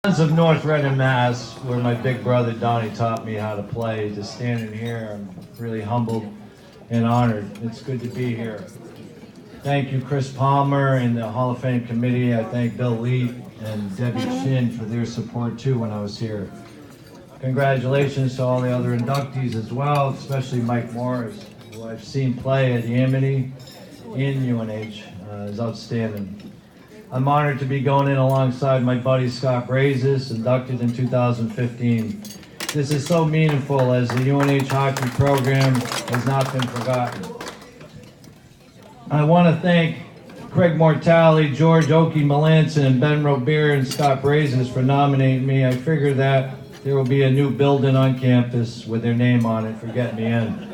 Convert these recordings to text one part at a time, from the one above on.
Of North Reading, Mass, where my big brother Donnie taught me how to play. To stand in here, I'm really humbled and honored. It's good to be here. Thank you, Chris Palmer and the Hall of Fame committee. I thank Bill Lee and Debbie Shin for their support too when I was here. Congratulations to all the other inductees as well, especially Mike Morris, who I've seen play at Amity in UNH. Is outstanding. I'm honored to be going in alongside my buddy Scott Brazes, inducted in 2015. This is so meaningful as the UNH hockey program has not been forgotten. I want to thank Craig Mortali, George Oki Melanson, and Ben Robert and Scott Brazes for nominating me. I figure that there will be a new building on campus with their name on it for getting me in.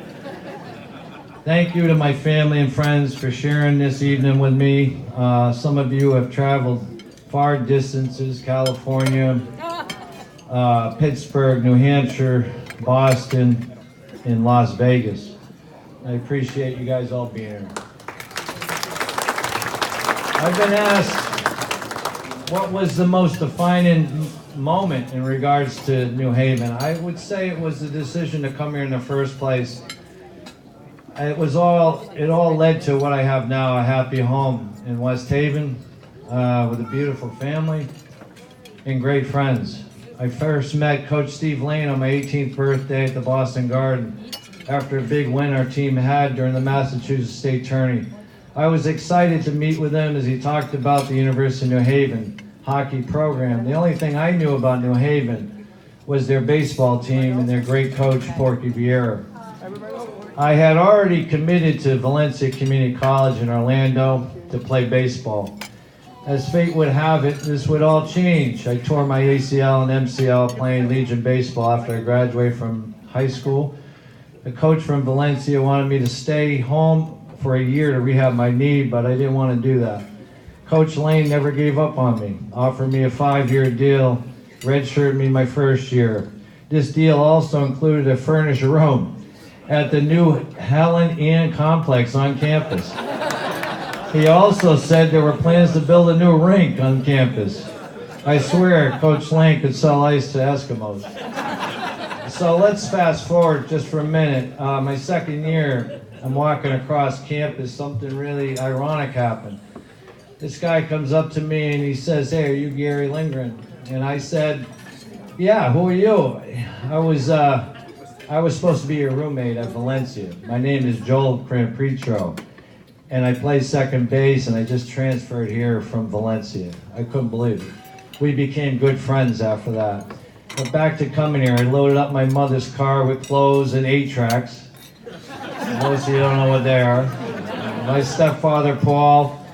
Thank you to my family and friends for sharing this evening with me. Some of you have traveled far distances, California, Pittsburgh, New Hampshire, Boston, and Las Vegas. I appreciate you guys all being here. I've been asked what was the most defining moment in regards to New Haven. I would say it was the decision to come here in the first place. It all led to what I have now, a happy home in West Haven with a beautiful family and great friends. I first met Coach Steve Lane on my 18th birthday at the Boston Garden after a big win our team had during the Massachusetts State Tourney. I was excited to meet with him as he talked about the University of New Haven hockey program. The only thing I knew about New Haven was their baseball team and their great coach, Porky Vieira. I had already committed to Valencia Community College in Orlando to play baseball. As fate would have it, this would all change. I tore my ACL and MCL playing Legion baseball after I graduated from high school. The coach from Valencia wanted me to stay home for a year to rehab my knee, but I didn't want to do that. Coach Lane never gave up on me, offered me a 5-year deal, redshirted me my first year. This deal also included a furnished room at the new Helen Ann complex on campus. He also said there were plans to build a new rink on campus. I swear Coach Lane could sell ice to Eskimos. So let's fast forward just for a minute. My second year, I'm walking across campus, something really ironic happened. This guy comes up to me and he says, "Hey, are you Gary Lindgren?" And I said, "Yeah, who are you?" I was supposed to be your roommate at Valencia. My name is Joel Crampritro, and I play second base, and I just transferred here from Valencia. I couldn't believe it. We became good friends after that. But back to coming here, I loaded up my mother's car with clothes and 8-tracks. Most of you don't know what they are. My stepfather, Paul,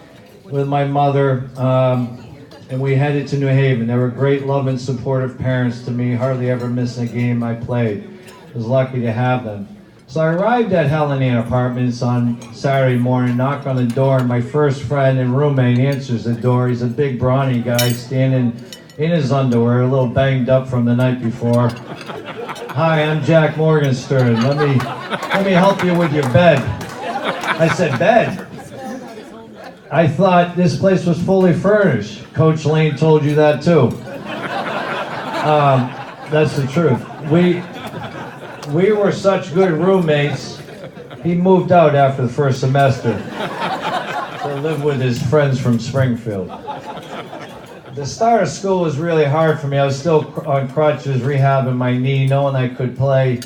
with my mother, and we headed to New Haven. They were great, loving, supportive parents to me, hardly ever missing a game I played. I was lucky to have them. So I arrived at Helen Ann Apartments on Saturday morning, knocked on the door, and my first friend and roommate answers the door. He's a big, brawny guy standing in his underwear, a little banged up from the night before. "Hi, I'm Jack Morgenstern. Let me help you with your bed." I said, "Bed?" I thought this place was fully furnished. Coach Lane told you that too. That's the truth. We were such good roommates, he moved out after the first semester to live with his friends from Springfield. The start of school was really hard for me. I was still on crutches, rehabbing my knee, knowing I couldn't play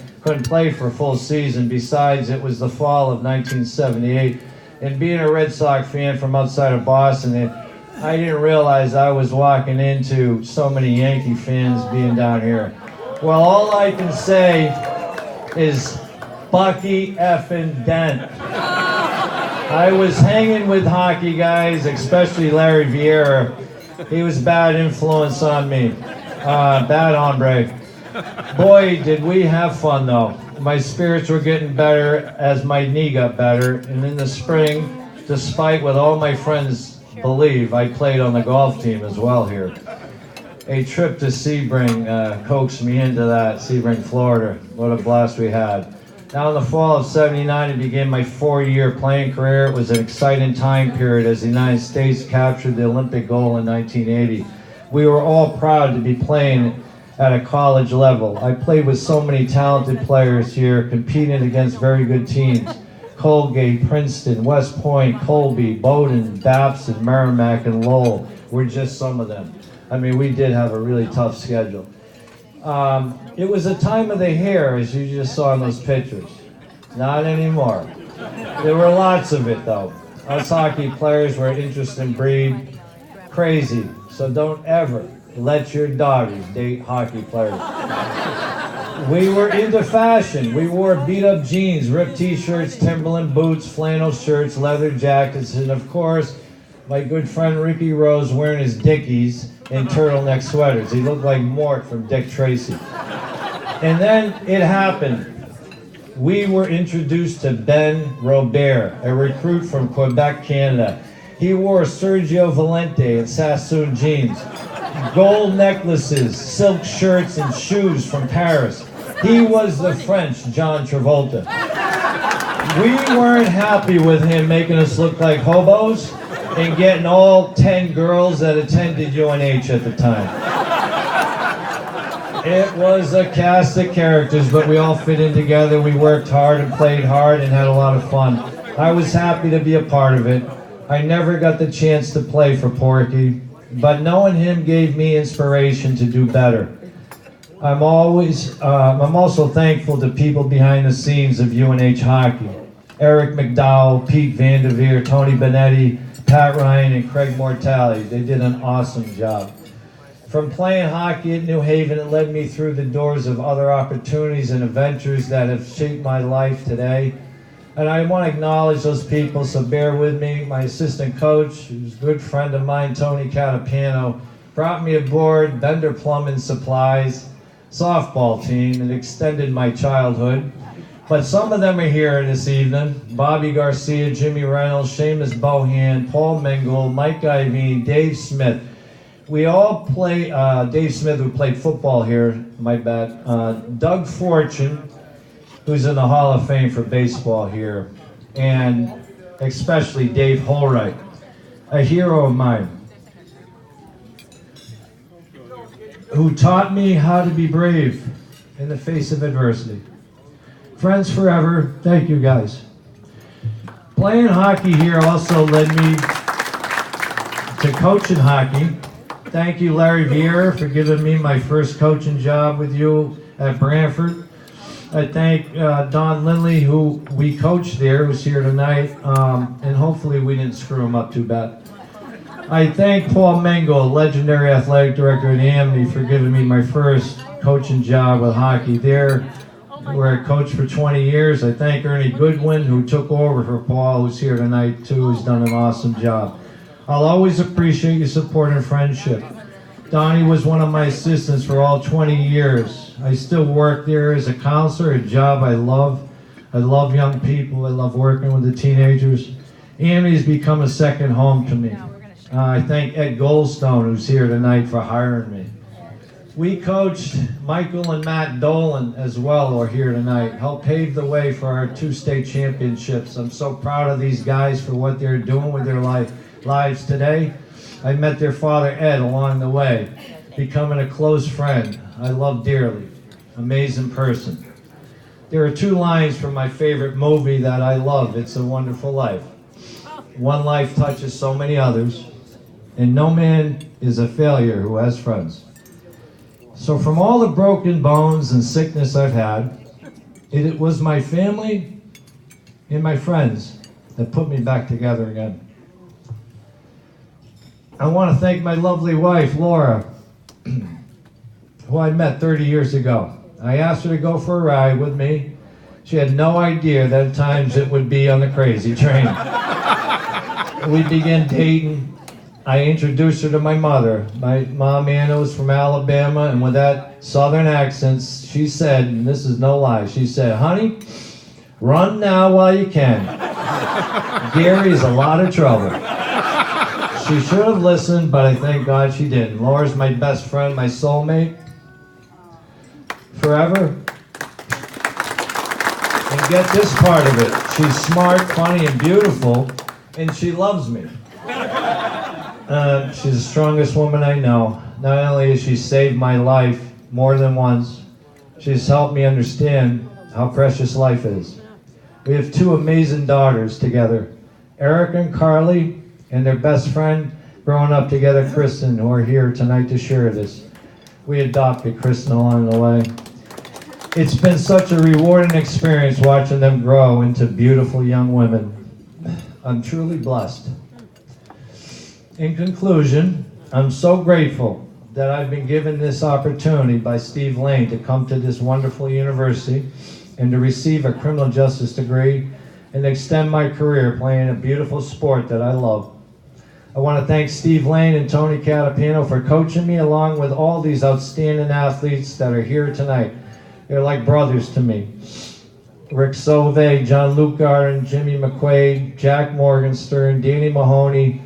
for a full season. Besides, it was the fall of 1978, and being a Red Sox fan from outside of Boston, I didn't realize I was walking into so many Yankee fans being down here. Well, all I can say is Bucky effing Dent. I was hanging with hockey guys, especially Larry Vieira. He was a bad influence on me. Bad hombre. Boy, did we have fun though. My spirits were getting better as my knee got better. And in the spring, despite what all my friends believe, I played on the golf team as well here. A trip to Sebring coaxed me into that, Sebring, Florida. What a blast we had. Now in the fall of '79, it began my 4-year playing career. It was an exciting time period as the United States captured the Olympic gold in 1980. We were all proud to be playing at a college level. I played with so many talented players here, competing against very good teams. Colgate, Princeton, West Point, Colby, Bowdoin, Babson, Merrimack, and Lowell were just some of them. I mean, we did have a really tough schedule. It was a time of the hair, as you just saw in those pictures. Not anymore. There were lots of it, though. Us hockey players were an interesting breed. Crazy. So don't ever let your daughters date hockey players. We were into fashion. We wore beat-up jeans, ripped t-shirts, Timberland boots, flannel shirts, leather jackets, and of course, my good friend Ricky Rose wearing his Dickies and turtleneck sweaters. He looked like Mort from Dick Tracy. And then it happened. We were introduced to Ben Robert, a recruit from Quebec, Canada. He wore Sergio Valente and Sassoon jeans, gold necklaces, silk shirts, and shoes from Paris. He was the French John Travolta. We weren't happy with him making us look like hobos and getting all 10 girls that attended UNH at the time. It was a cast of characters, but we all fit in together. We worked hard and played hard and had a lot of fun. I was happy to be a part of it. I never got the chance to play for Porky, but knowing him gave me inspiration to do better. I'm also thankful to people behind the scenes of UNH hockey. Eric McDowell, Pete Vanderveer, Tony Benetti, Pat Ryan, and Craig Mortali. They did an awesome job. From playing hockey at New Haven, it led me through the doors of other opportunities and adventures that have shaped my life today. And I want to acknowledge those people, so bear with me. My assistant coach, who's a good friend of mine, Tony Catapano, brought me aboard Bender Plumbing Supplies softball team and extended my childhood. But some of them are here this evening. Bobby Garcia, Jimmy Reynolds, Seamus Bohan, Paul Mingle, Mike Ivey, Dave Smith. We all play, Dave Smith, who played football here, my bad. Doug Fortune, who's in the Hall of Fame for baseball here, and especially Dave Holright, a hero of mine, who taught me how to be brave in the face of adversity. Friends forever, thank you guys. Playing hockey here also led me to coaching hockey. Thank you, Larry Vieira, for giving me my first coaching job with you at Brantford. I thank Don Lindley, who we coached there, who's here tonight, and hopefully we didn't screw him up too bad. I thank Paul Mengle, legendary athletic director at Amity, for giving me my first coaching job with hockey there, where I coached for 20 years. I thank Ernie Goodwin, who took over for Paul, who's here tonight too, who's done an awesome job. I'll always appreciate your support and friendship. Donnie was one of my assistants for all 20 years. I still work there as a counselor, a job I love. I love young people. I love working with the teenagers. Amity's become a second home to me. I thank Ed Goldstone, who's here tonight, for hiring me. We coached Michael and Matt Dolan as well, who are here tonight, helped pave the way for our 2 state championships. I'm so proud of these guys for what they're doing with their lives today. I met their father, Ed, along the way, becoming a close friend I love dearly. Amazing person. There are 2 lines from my favorite movie that I love, It's a Wonderful Life. One life touches so many others, and no man is a failure who has friends. So from all the broken bones and sickness I've had, it was my family and my friends that put me back together again. I want to thank my lovely wife, Laura, who I met 30 years ago. I asked her to go for a ride with me. She had no idea that at times it would be on the crazy train. We began dating. I introduced her to my mother. My mom, Anna, was from Alabama, and with that southern accent, she said, and this is no lie, she said, "Honey, run now while you can. Gary's a lot of trouble." She should have listened, but I thank God she didn't. Laura's my best friend, my soulmate, forever. And get this part of it. She's smart, funny, and beautiful, and she loves me. She's the strongest woman I know. Not only has she saved my life more than once, she's helped me understand how precious life is. We have two amazing daughters together, Eric and Carly, and their best friend growing up together, Kristen, who are here tonight to share this. We adopted Kristen along the way. It's been such a rewarding experience watching them grow into beautiful young women. I'm truly blessed. In conclusion, I'm so grateful that I've been given this opportunity by Steve Lane to come to this wonderful university and to receive a criminal justice degree and extend my career playing a beautiful sport that I love. I want to thank Steve Lane and Tony Catapino for coaching me along with all these outstanding athletes that are here tonight. They're like brothers to me. Rick Sauve, John Luke Garden, Jimmy McQuaid, Jack Morgenstern, Danny Mahoney,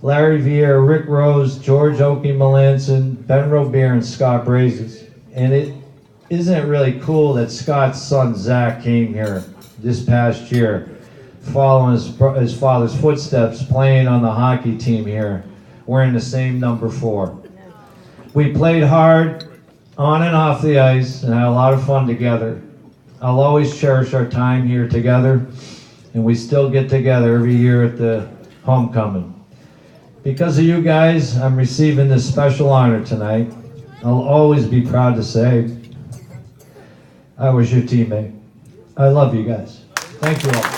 Larry Vieira, Rick Rose, George Oakey Melanson, Ben Robert, and Scott Brazes. And isn't it really cool that Scott's son Zach came here this past year, following his father's footsteps, playing on the hockey team here, wearing the same number 4. We played hard on and off the ice and had a lot of fun together. I'll always cherish our time here together, and we still get together every year at the homecoming. Because of you guys, I'm receiving this special honor tonight. I'll always be proud to say I was your teammate. I love you guys. Thank you all.